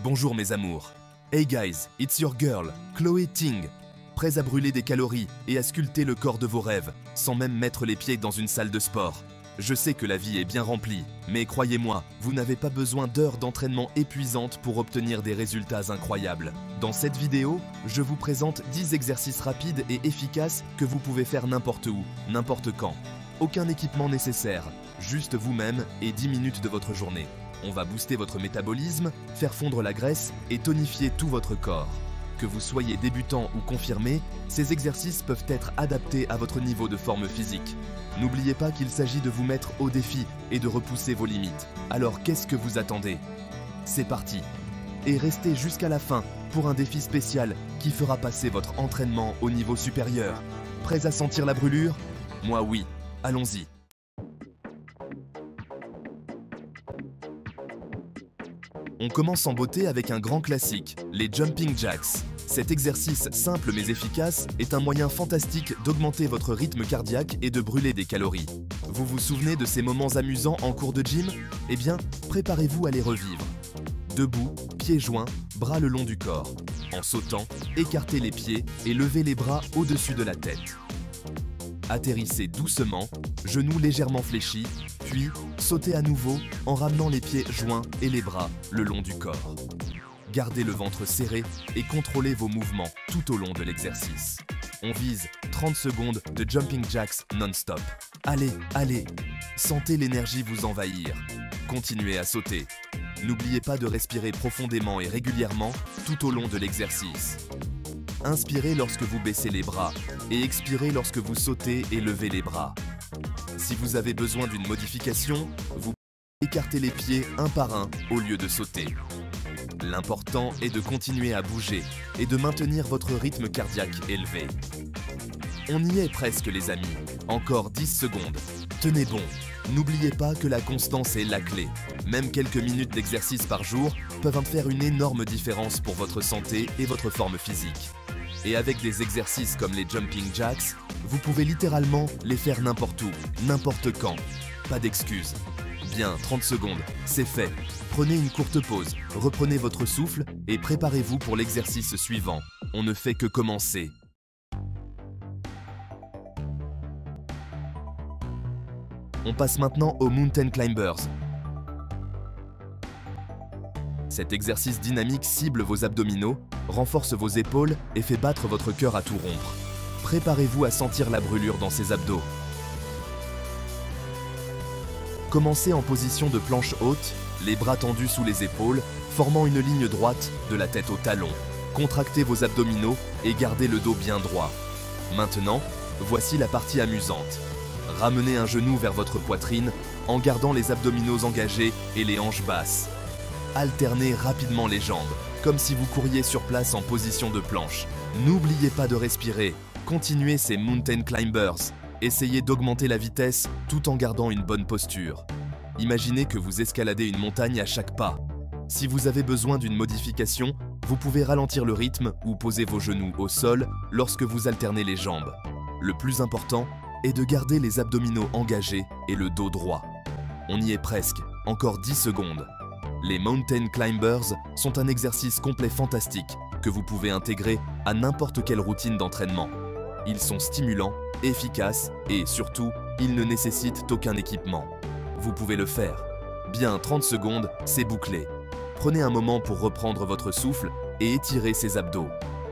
Bonjour mes amours. Hey guys, it's your girl, Chloé Ting. Prêts à brûler des calories et à sculpter le corps de vos rêves, sans même mettre les pieds dans une salle de sport. Je sais que la vie est bien remplie, mais croyez-moi, vous n'avez pas besoin d'heures d'entraînement épuisantes pour obtenir des résultats incroyables. Dans cette vidéo, je vous présente 10 exercices rapides et efficaces que vous pouvez faire n'importe où, n'importe quand. Aucun équipement nécessaire, juste vous-même et 10 minutes de votre journée. On va booster votre métabolisme, faire fondre la graisse et tonifier tout votre corps. Que vous soyez débutant ou confirmé, ces exercices peuvent être adaptés à votre niveau de forme physique. N'oubliez pas qu'il s'agit de vous mettre au défi et de repousser vos limites. Alors qu'est-ce que vous attendez? C'est parti! Et restez jusqu'à la fin pour un défi spécial qui fera passer votre entraînement au niveau supérieur. Prêts à sentir la brûlure? Moi oui, allons-y! On commence en beauté avec un grand classique, les Jumping Jacks. Cet exercice simple mais efficace est un moyen fantastique d'augmenter votre rythme cardiaque et de brûler des calories. Vous vous souvenez de ces moments amusants en cours de gym? Eh bien, préparez-vous à les revivre. Debout, pieds joints, bras le long du corps. En sautant, écartez les pieds et levez les bras au-dessus de la tête. Atterrissez doucement, genoux légèrement fléchis, puis sautez à nouveau en ramenant les pieds joints et les bras le long du corps. Gardez le ventre serré et contrôlez vos mouvements tout au long de l'exercice. On vise 30 secondes de Jumping Jacks non-stop. Allez, allez, sentez l'énergie vous envahir. Continuez à sauter. N'oubliez pas de respirer profondément et régulièrement tout au long de l'exercice. Inspirez lorsque vous baissez les bras et expirez lorsque vous sautez et levez les bras. Si vous avez besoin d'une modification, vous écartez les pieds un par un au lieu de sauter. L'important est de continuer à bouger et de maintenir votre rythme cardiaque élevé. On y est presque les amis. Encore 10 secondes. Tenez bon. N'oubliez pas que la constance est la clé. Même quelques minutes d'exercice par jour peuvent faire une énorme différence pour votre santé et votre forme physique. Et avec des exercices comme les Jumping Jacks, vous pouvez littéralement les faire n'importe où, n'importe quand. Pas d'excuses. Bien, 30 secondes, c'est fait. Prenez une courte pause, reprenez votre souffle et préparez-vous pour l'exercice suivant. On ne fait que commencer. On passe maintenant aux Mountain Climbers. Cet exercice dynamique cible vos abdominaux, renforce vos épaules et fait battre votre cœur à tout rompre. Préparez-vous à sentir la brûlure dans ces abdos. Commencez en position de planche haute, les bras tendus sous les épaules, formant une ligne droite de la tête au talon. Contractez vos abdominaux et gardez le dos bien droit. Maintenant, voici la partie amusante. Ramenez un genou vers votre poitrine en gardant les abdominaux engagés et les hanches basses. Alternez rapidement les jambes, comme si vous couriez sur place en position de planche. N'oubliez pas de respirer. Continuez ces Mountain Climbers. Essayez d'augmenter la vitesse tout en gardant une bonne posture. Imaginez que vous escaladez une montagne à chaque pas. Si vous avez besoin d'une modification, vous pouvez ralentir le rythme ou poser vos genoux au sol lorsque vous alternez les jambes. Le plus important est de garder les abdominaux engagés et le dos droit. On y est presque, encore 10 secondes. Les Mountain Climbers sont un exercice complet fantastique que vous pouvez intégrer à n'importe quelle routine d'entraînement. Ils sont stimulants, efficaces et surtout, ils ne nécessitent aucun équipement. Vous pouvez le faire. Bien 30 secondes, c'est bouclé. Prenez un moment pour reprendre votre souffle et étirez ses abdos.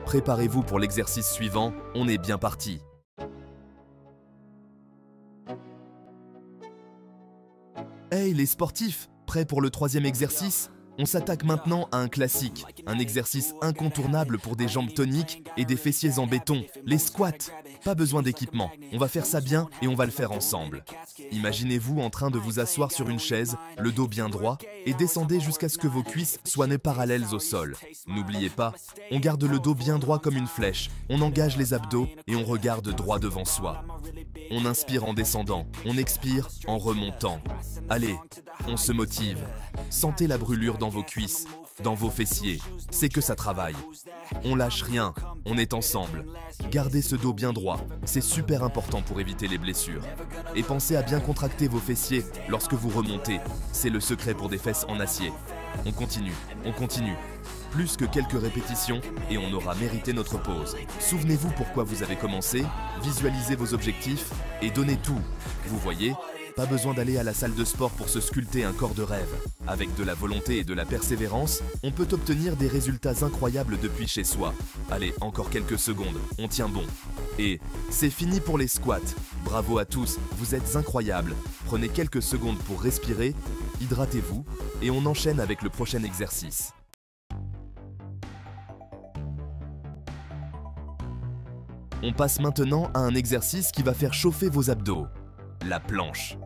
Préparez-vous pour l'exercice suivant, on est bien parti. Hey les sportifs, prêts pour le troisième exercice? On s'attaque maintenant à un classique, un exercice incontournable pour des jambes toniques et des fessiers en béton, les squats. Pas besoin d'équipement, on va faire ça bien et on va le faire ensemble. Imaginez-vous en train de vous asseoir sur une chaise, le dos bien droit, et descendez jusqu'à ce que vos cuisses soient nées parallèles au sol. N'oubliez pas, on garde le dos bien droit comme une flèche, on engage les abdos et on regarde droit devant soi. On inspire en descendant, on expire en remontant. Allez, on se motive. Sentez la brûlure dans vos cuisses, dans vos fessiers. C'est que ça travaille. On lâche rien, on est ensemble. Gardez ce dos bien droit, c'est super important pour éviter les blessures. Et pensez à bien contracter vos fessiers lorsque vous remontez. C'est le secret pour des fesses en acier. On continue. Plus que quelques répétitions et on aura mérité notre pause. Souvenez-vous pourquoi vous avez commencé, visualisez vos objectifs et donnez tout. Vous voyez, pas besoin d'aller à la salle de sport pour se sculpter un corps de rêve. Avec de la volonté et de la persévérance, on peut obtenir des résultats incroyables depuis chez soi. Allez, encore quelques secondes, on tient bon. Et c'est fini pour les squats. Bravo à tous, vous êtes incroyables. Prenez quelques secondes pour respirer, hydratez-vous et on enchaîne avec le prochain exercice. On passe maintenant à un exercice qui va faire chauffer vos abdos, la planche.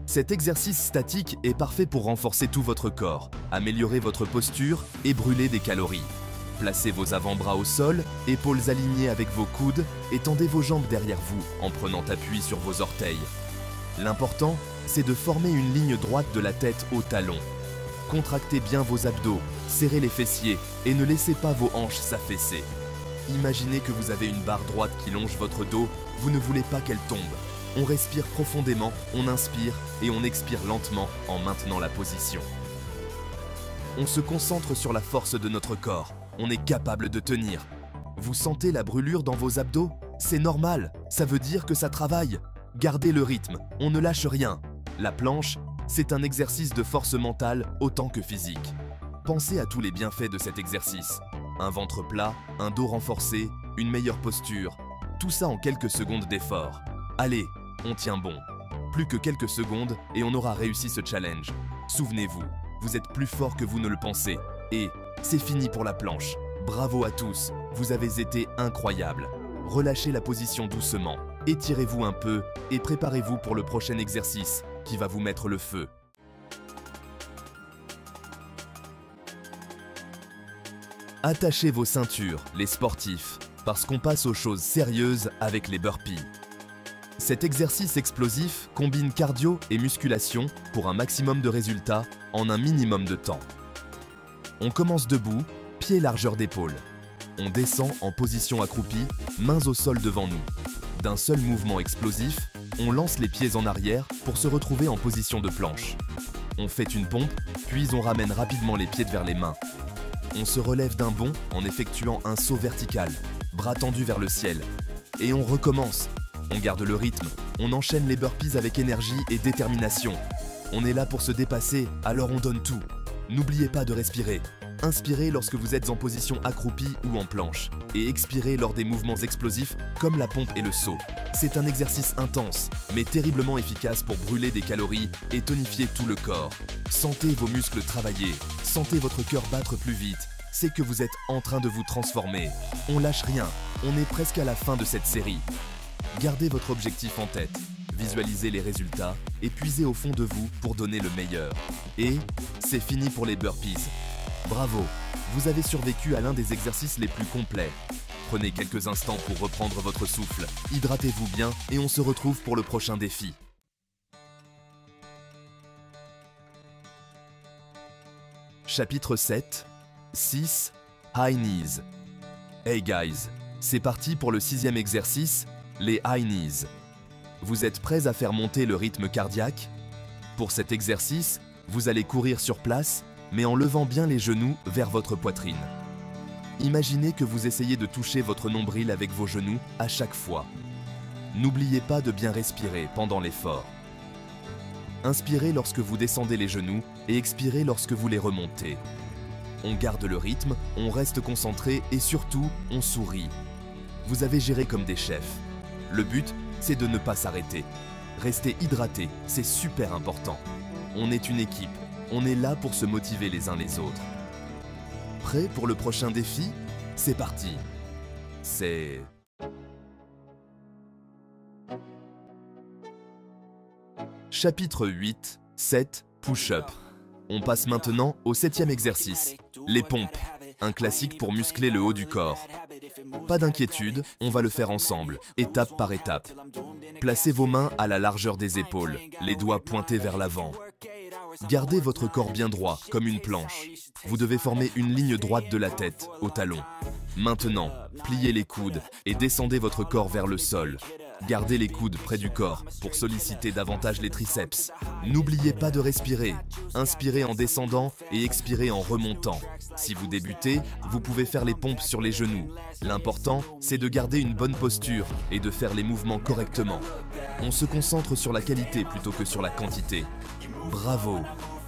Cet exercice statique est parfait pour renforcer tout votre corps, améliorer votre posture et brûler des calories. Placez vos avant-bras au sol, épaules alignées avec vos coudes et tendez vos jambes derrière vous en prenant appui sur vos orteils. L'important, c'est de former une ligne droite de la tête au talon. Contractez bien vos abdos, serrez les fessiers et ne laissez pas vos hanches s'affaisser. Imaginez que vous avez une barre droite qui longe votre dos, vous ne voulez pas qu'elle tombe. On respire profondément, on inspire et on expire lentement en maintenant la position. On se concentre sur la force de notre corps, on est capable de tenir. Vous sentez la brûlure dans vos abdos? C'est normal, ça veut dire que ça travaille. Gardez le rythme, on ne lâche rien. La planche, c'est un exercice de force mentale autant que physique. Pensez à tous les bienfaits de cet exercice. Un ventre plat, un dos renforcé, une meilleure posture, tout ça en quelques secondes d'effort. Allez, on tient bon. Plus que quelques secondes et on aura réussi ce challenge. Souvenez-vous, vous êtes plus fort que vous ne le pensez. Et c'est fini pour la planche. Bravo à tous, vous avez été incroyables. Relâchez la position doucement, étirez-vous un peu et préparez-vous pour le prochain exercice qui va vous mettre le feu. Attachez vos ceintures, les sportifs, parce qu'on passe aux choses sérieuses avec les burpees. Cet exercice explosif combine cardio et musculation pour un maximum de résultats en un minimum de temps. On commence debout, pieds largeur d'épaule. On descend en position accroupie, mains au sol devant nous. D'un seul mouvement explosif, on lance les pieds en arrière pour se retrouver en position de planche. On fait une pompe, puis on ramène rapidement les pieds vers les mains. On se relève d'un bond en effectuant un saut vertical, bras tendus vers le ciel. Et on recommence. On garde le rythme, on enchaîne les burpees avec énergie et détermination. On est là pour se dépasser, alors on donne tout. N'oubliez pas de respirer. Inspirez lorsque vous êtes en position accroupie ou en planche. Et expirez lors des mouvements explosifs comme la pompe et le saut. C'est un exercice intense, mais terriblement efficace pour brûler des calories et tonifier tout le corps. Sentez vos muscles travailler, sentez votre cœur battre plus vite. C'est que vous êtes en train de vous transformer. On lâche rien, on est presque à la fin de cette série. Gardez votre objectif en tête, visualisez les résultats et puisez au fond de vous pour donner le meilleur. Et c'est fini pour les burpees. Bravo, vous avez survécu à l'un des exercices les plus complets. Prenez quelques instants pour reprendre votre souffle, hydratez-vous bien et on se retrouve pour le prochain défi. Chapitre 7, 6, High Knees. Hey guys, c'est parti pour le 6e exercice, les High Knees. Vous êtes prêts à faire monter le rythme cardiaque? Pour cet exercice, vous allez courir sur place, mais en levant bien les genoux vers votre poitrine. Imaginez que vous essayez de toucher votre nombril avec vos genoux à chaque fois. N'oubliez pas de bien respirer pendant l'effort. Inspirez lorsque vous descendez les genoux et expirez lorsque vous les remontez. On garde le rythme, on reste concentré et surtout, on sourit. Vous avez géré comme des chefs. Le but, c'est de ne pas s'arrêter. Restez hydraté, c'est super important. On est une équipe, on est là pour se motiver les uns les autres. Prêt pour le prochain défi? C'est parti. C'est... Chapitre 8, 7, push-up. On passe maintenant au 7e exercice, les pompes, un classique pour muscler le haut du corps. Pas d'inquiétude, on va le faire ensemble, étape par étape. Placez vos mains à la largeur des épaules, les doigts pointés vers l'avant. Gardez votre corps bien droit, comme une planche. Vous devez former une ligne droite de la tête, au talon. Maintenant, pliez les coudes et descendez votre corps vers le sol. Gardez les coudes près du corps pour solliciter davantage les triceps. N'oubliez pas de respirer. Inspirez en descendant et expirez en remontant. Si vous débutez, vous pouvez faire les pompes sur les genoux. L'important, c'est de garder une bonne posture et de faire les mouvements correctement. On se concentre sur la qualité plutôt que sur la quantité. Bravo!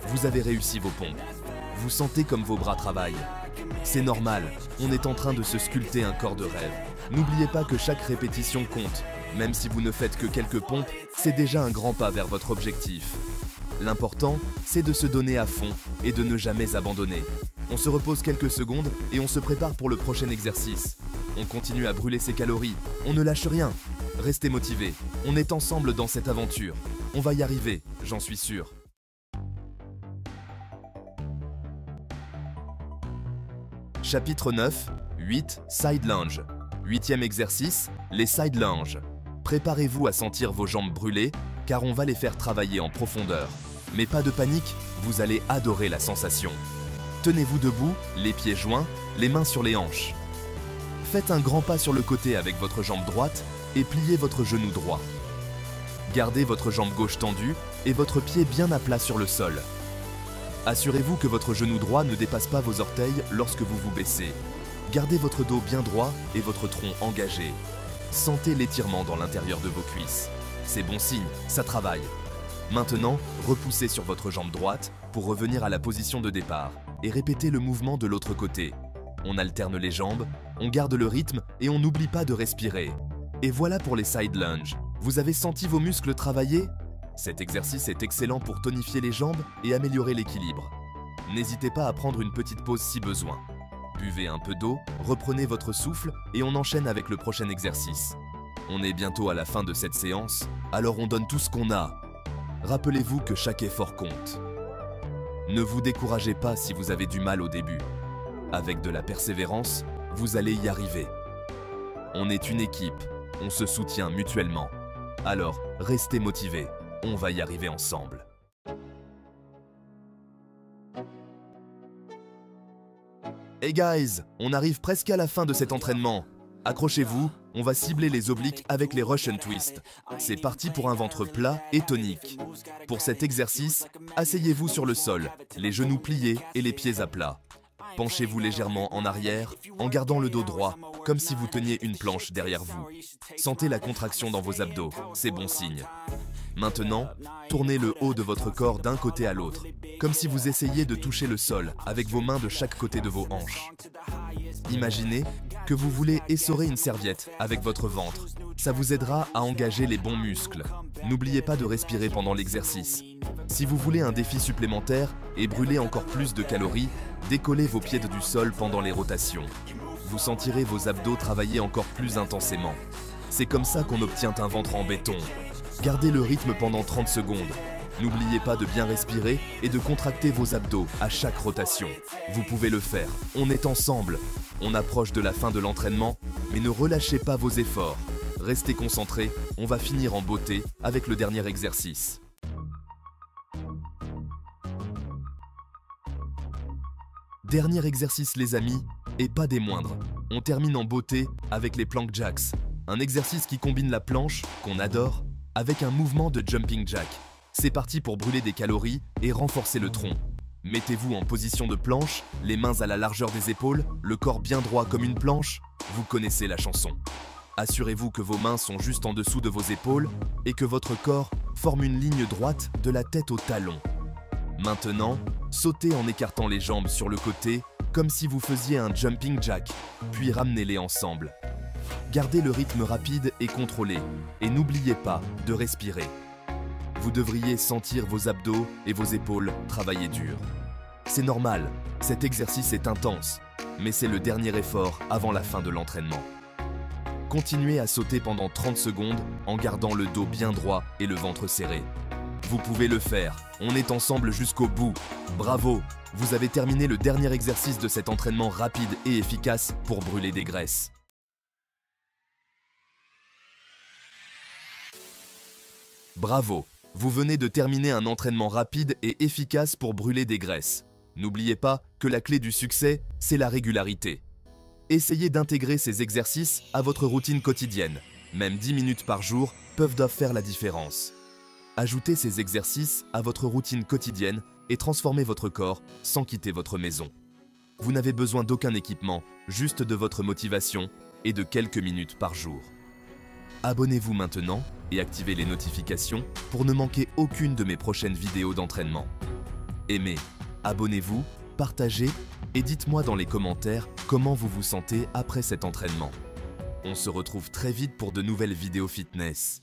Vous avez réussi vos pompes. Vous sentez comme vos bras travaillent. C'est normal, on est en train de se sculpter un corps de rêve. N'oubliez pas que chaque répétition compte. Même si vous ne faites que quelques pompes, c'est déjà un grand pas vers votre objectif. L'important, c'est de se donner à fond et de ne jamais abandonner. On se repose quelques secondes et on se prépare pour le prochain exercice. On continue à brûler ses calories, on ne lâche rien. Restez motivés, on est ensemble dans cette aventure. On va y arriver, j'en suis sûr. Chapitre 9, 8, Side Lunge. 8e exercice, les Side Lunge. Préparez-vous à sentir vos jambes brûler, car on va les faire travailler en profondeur. Mais pas de panique, vous allez adorer la sensation. Tenez-vous debout, les pieds joints, les mains sur les hanches. Faites un grand pas sur le côté avec votre jambe droite et pliez votre genou droit. Gardez votre jambe gauche tendue et votre pied bien à plat sur le sol. Assurez-vous que votre genou droit ne dépasse pas vos orteils lorsque vous vous baissez. Gardez votre dos bien droit et votre tronc engagé. Sentez l'étirement dans l'intérieur de vos cuisses. C'est bon signe, ça travaille. Maintenant, repoussez sur votre jambe droite pour revenir à la position de départ et répétez le mouvement de l'autre côté. On alterne les jambes, on garde le rythme et on n'oublie pas de respirer. Et voilà pour les side lunges. Vous avez senti vos muscles travailler? Cet exercice est excellent pour tonifier les jambes et améliorer l'équilibre. N'hésitez pas à prendre une petite pause si besoin. Buvez un peu d'eau, reprenez votre souffle et on enchaîne avec le prochain exercice. On est bientôt à la fin de cette séance, alors on donne tout ce qu'on a. Rappelez-vous que chaque effort compte. Ne vous découragez pas si vous avez du mal au début. Avec de la persévérance, vous allez y arriver. On est une équipe, on se soutient mutuellement. Alors, restez motivés, on va y arriver ensemble. Hey guys, on arrive presque à la fin de cet entraînement. Accrochez-vous, on va cibler les obliques avec les Russian Twists. C'est parti pour un ventre plat et tonique. Pour cet exercice, asseyez-vous sur le sol, les genoux pliés et les pieds à plat. Penchez-vous légèrement en arrière, en gardant le dos droit, comme si vous teniez une planche derrière vous. Sentez la contraction dans vos abdos, c'est bon signe. Maintenant, tournez le haut de votre corps d'un côté à l'autre, comme si vous essayiez de toucher le sol avec vos mains de chaque côté de vos hanches. Imaginez que vous voulez essorer une serviette avec votre ventre. Ça vous aidera à engager les bons muscles. N'oubliez pas de respirer pendant l'exercice. Si vous voulez un défi supplémentaire et brûler encore plus de calories, décollez vos pieds du sol pendant les rotations. Vous sentirez vos abdos travailler encore plus intensément. C'est comme ça qu'on obtient un ventre en béton. Gardez le rythme pendant 30 secondes. N'oubliez pas de bien respirer et de contracter vos abdos à chaque rotation. Vous pouvez le faire, on est ensemble. On approche de la fin de l'entraînement, mais ne relâchez pas vos efforts. Restez concentrés, on va finir en beauté avec le dernier exercice. Dernier exercice les amis, et pas des moindres. On termine en beauté avec les plank jacks. Un exercice qui combine la planche, qu'on adore, avec un mouvement de jumping jack. C'est parti pour brûler des calories et renforcer le tronc. Mettez-vous en position de planche, les mains à la largeur des épaules, le corps bien droit comme une planche. Vous connaissez la chanson. Assurez-vous que vos mains sont juste en dessous de vos épaules et que votre corps forme une ligne droite de la tête au talon. Maintenant, sautez en écartant les jambes sur le côté comme si vous faisiez un jumping jack, puis ramenez-les ensemble. Gardez le rythme rapide et contrôlé et n'oubliez pas de respirer. Vous devriez sentir vos abdos et vos épaules travailler dur. C'est normal, cet exercice est intense, mais c'est le dernier effort avant la fin de l'entraînement. Continuez à sauter pendant 30 secondes en gardant le dos bien droit et le ventre serré. Vous pouvez le faire, on est ensemble jusqu'au bout. Bravo, vous avez terminé le dernier exercice de cet entraînement rapide et efficace pour brûler des graisses. Bravo, vous venez de terminer un entraînement rapide et efficace pour brûler des graisses. N'oubliez pas que la clé du succès, c'est la régularité. Essayez d'intégrer ces exercices à votre routine quotidienne. Même 10 minutes par jour peuvent faire la différence. Ajoutez ces exercices à votre routine quotidienne et transformez votre corps sans quitter votre maison. Vous n'avez besoin d'aucun équipement, juste de votre motivation et de quelques minutes par jour. Abonnez-vous maintenant et activez les notifications pour ne manquer aucune de mes prochaines vidéos d'entraînement. Aimez, abonnez-vous, partagez et dites-moi dans les commentaires comment vous vous sentez après cet entraînement. On se retrouve très vite pour de nouvelles vidéos fitness.